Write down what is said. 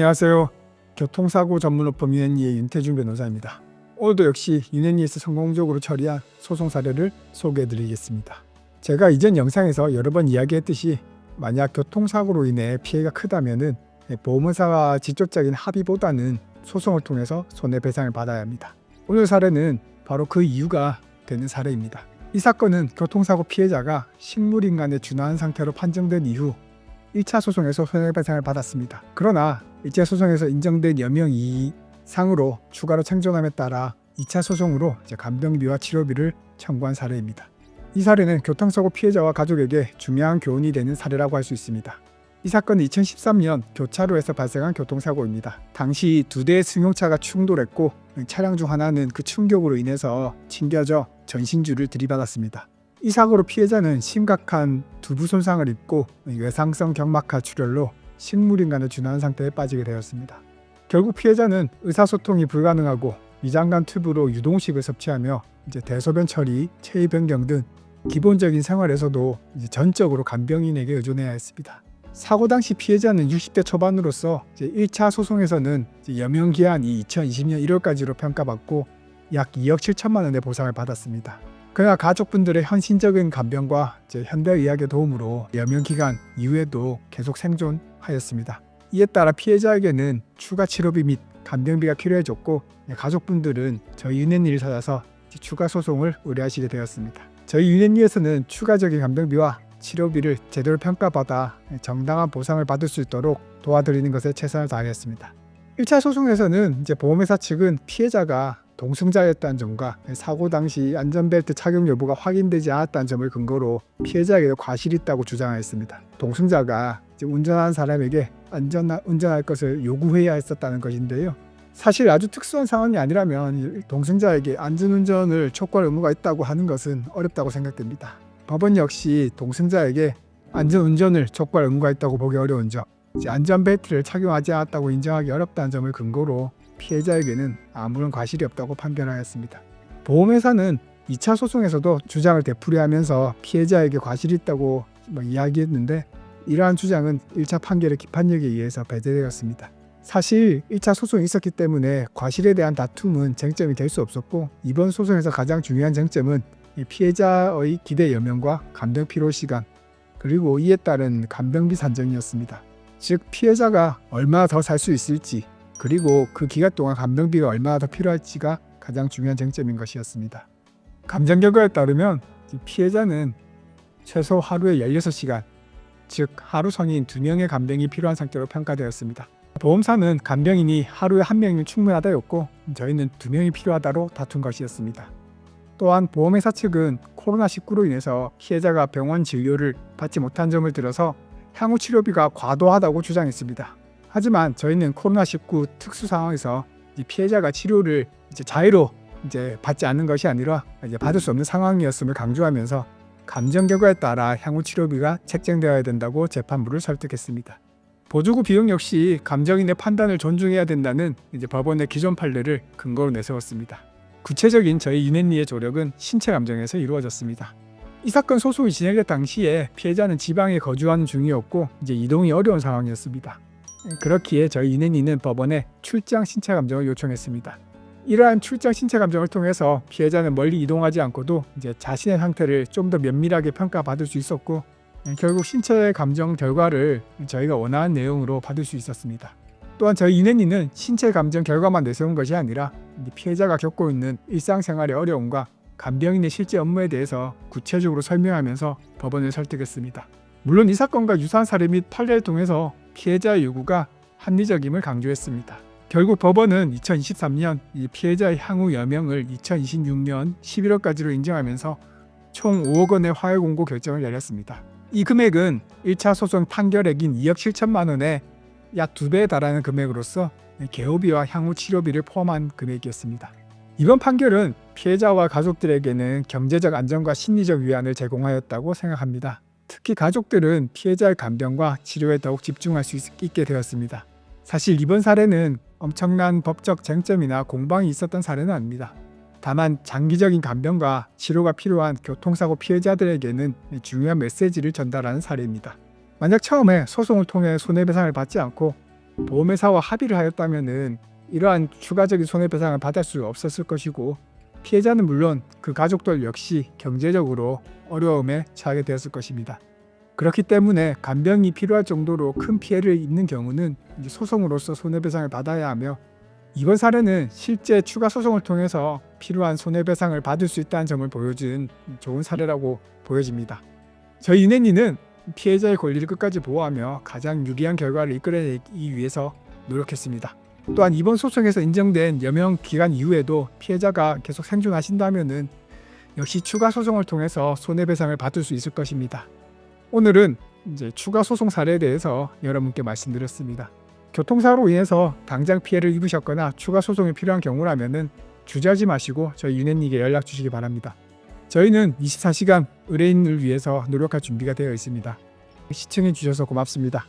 안녕하세요. 교통사고 전문업범 유넨리의 윤태중 변호사입니다. 오늘도 역시 유넨리에서 성공적으로 처리한 소송 사례를 소개해드리겠습니다. 제가 이전 영상에서 여러 번 이야기했듯이 만약 교통사고로 인해 피해가 크다면 보험회사와 직접적인 합의보다는 소송을 통해서 손해배상을 받아야 합니다. 오늘 사례는 바로 그 이유가 되는 사례입니다. 이 사건은 교통사고 피해자가 식물인간에 준하한 상태로 판정된 이후 1차 소송에서 손해배상을 받았습니다. 그러나 1차 소송에서 인정된 여명이상으로 추가로 생존함에 따라 2차 소송으로 간병비와 치료비를 청구한 사례입니다. 이 사례는 교통사고 피해자와 가족에게 중요한 교훈이 되는 사례라고 할 수 있습니다. 이 사건은 2013년 교차로에서 발생한 교통사고입니다. 당시 두 대의 승용차가 충돌했고 차량 중 하나는 그 충격으로 인해서 튕겨져 전신주를 들이받았습니다. 이 사고로 피해자는 심각한 두부 손상을 입고 외상성 경막하 출혈로 식물인간에 준하한 상태에 빠지게 되었습니다. 결국 피해자는 의사소통이 불가능하고 위장관 튜브로 유동식을 섭취하며 대소변 처리, 체위 변경 등 기본적인 생활에서도 전적으로 간병인에게 의존해야 했습니다. 사고 당시 피해자는 60대 초반으로서 1차 소송에서는 여명 기한이 2020년 1월까지로 평가받고 약 2억 7천만 원의 보상을 받았습니다. 그러나 가족분들의 헌신적인 간병과 현대의학의 도움으로 여명 기간 이후에도 계속 생존하였습니다. 이에 따라 피해자에게는 추가 치료비 및 간병비가 필요해졌고 가족분들은 저희 유넨리를 찾아서 추가 소송을 의뢰하시게 되었습니다. 저희 유넨리에서는 추가적인 간병비와 치료비를 제대로 평가받아 정당한 보상을 받을 수 있도록 도와드리는 것에 최선을 다하겠습니다. 1차 소송에서는 보험회사 측은 피해자가 동승자였다는 점과 사고 당시 안전벨트 착용 여부가 확인되지 않았다는 점을 근거로 피해자에게 과실이 있다고 주장하였습니다. 동승자가 운전하는 사람에게 안전한 운전할 것을 요구해야 했었다는 것인데요. 사실 아주 특수한 상황이 아니라면 동승자에게 안전운전을 촉구할 의무가 있다고 하는 것은 어렵다고 생각됩니다. 법원 역시 동승자에게 안전운전을 촉구할 의무가 있다고 보기 어려운 점, 안전벨트를 착용하지 않았다고 인정하기 어렵다는 점을 근거로 피해자에게는 아무런 과실이 없다고 판결하였습니다. 보험회사는 2차 소송에서도 주장을 되풀이하면서 피해자에게 과실이 있다고 이야기했는데 이러한 주장은 1차 판결의 기판력에 의해서 배제되었습니다. 사실 1차 소송이 있었기 때문에 과실에 대한 다툼은 쟁점이 될 수 없었고 이번 소송에서 가장 중요한 쟁점은 피해자의 기대 여명과 간병 필요 시간 그리고 이에 따른 간병비 산정이었습니다. 즉 피해자가 얼마나 더 살 수 있을지 그리고 그 기간 동안 간병비가 얼마나 더 필요할지가 가장 중요한 쟁점인 것이었습니다. 감정 결과에 따르면 피해자는 최소 하루에 16시간, 즉 하루 성인 2명의 간병이 필요한 상태로 평가되었습니다. 보험사는 간병인이 하루에 1명이면 충분하다였고 저희는 2명이 필요하다로 다툰 것이었습니다. 또한 보험회사 측은 코로나19로 인해서 피해자가 병원 진료를 받지 못한 점을 들어서 향후 치료비가 과도하다고 주장했습니다. 하지만 저희는 코로나19 특수 상황에서 피해자가 치료를 자의로 받지 않는 것이 아니라 받을 수 없는 상황이었음을 강조하면서 감정 결과에 따라 향후 치료비가 책정되어야 된다고 재판부를 설득했습니다. 보조금 비용 역시 감정인의 판단을 존중해야 된다는 법원의 기존 판례를 근거로 내세웠습니다. 구체적인 저희 유넨리의 조력은 신체 감정에서 이루어졌습니다. 이 사건 소송이 진행될 당시에 피해자는 지방에 거주하는 중이었고 이동이 어려운 상황이었습니다. 그렇기에 저희 유넨리는 법원에 출장 신체 감정을 요청했습니다. 이러한 출장 신체 감정을 통해서 피해자는 멀리 이동하지 않고도 자신의 상태를 좀 더 면밀하게 평가받을 수 있었고 결국 신체 감정 결과를 저희가 원하는 내용으로 받을 수 있었습니다. 또한 저희 유넨리는 신체 감정 결과만 내세운 것이 아니라 피해자가 겪고 있는 일상생활의 어려움과 간병인의 실제 업무에 대해서 구체적으로 설명하면서 법원을 설득했습니다. 물론 이 사건과 유사한 사례 및 판례를 통해서 피해자의 요구가 합리적임을 강조했습니다. 결국 법원은 2023년 이 피해자의 향후 여명을 2026년 11월까지로 인정하면서 총 5억 원의 화해 공고 결정을 내렸습니다. 이 금액은 1차 소송 판결액인 2억 7천만 원의 약 2배에 달하는 금액으로서 개호비와 향후 치료비를 포함한 금액이었습니다. 이번 판결은 피해자와 가족들에게는 경제적 안정과 심리적 위안을 제공하였다고 생각합니다. 특히 가족들은 피해자의 간병과 치료에 더욱 집중할 수 있게 되었습니다. 사실 이번 사례는 엄청난 법적 쟁점이나 공방이 있었던 사례는 아닙니다. 다만 장기적인 간병과 치료가 필요한 교통사고 피해자들에게는 중요한 메시지를 전달하는 사례입니다. 만약 처음에 소송을 통해 손해배상을 받지 않고 보험회사와 합의를 하였다면은 이러한 추가적인 손해배상을 받을 수 없었을 것이고, 피해자는 물론 그 가족들 역시 경제적으로 어려움에 처하게 되었을 것입니다. 그렇기 때문에 간병이 필요할 정도로 큰 피해를 입는 경우는 이제 소송으로서 손해배상을 받아야 하며, 이번 사례는 실제 추가 소송을 통해서 필요한 손해배상을 받을 수 있다는 점을 보여준 좋은 사례라고 보여집니다. 저희 윤혜니는 피해자의 권리를 끝까지 보호하며 가장 유리한 결과를 이끌어내기 위해서 노력했습니다. 또한 이번 소송에서 인정된 여명 기간 이후에도 피해자가 계속 생존하신다면은 역시 추가 소송을 통해서 손해배상을 받을 수 있을 것입니다. 오늘은 이제 추가 소송 사례에 대해서 여러분께 말씀드렸습니다. 교통사고로 인해서 당장 피해를 입으셨거나 추가 소송이 필요한 경우라면은 주저하지 마시고 저희 윤혜님께 연락 주시기 바랍니다. 저희는 24시간 의뢰인을 위해서 노력할 준비가 되어 있습니다. 시청해 주셔서 고맙습니다.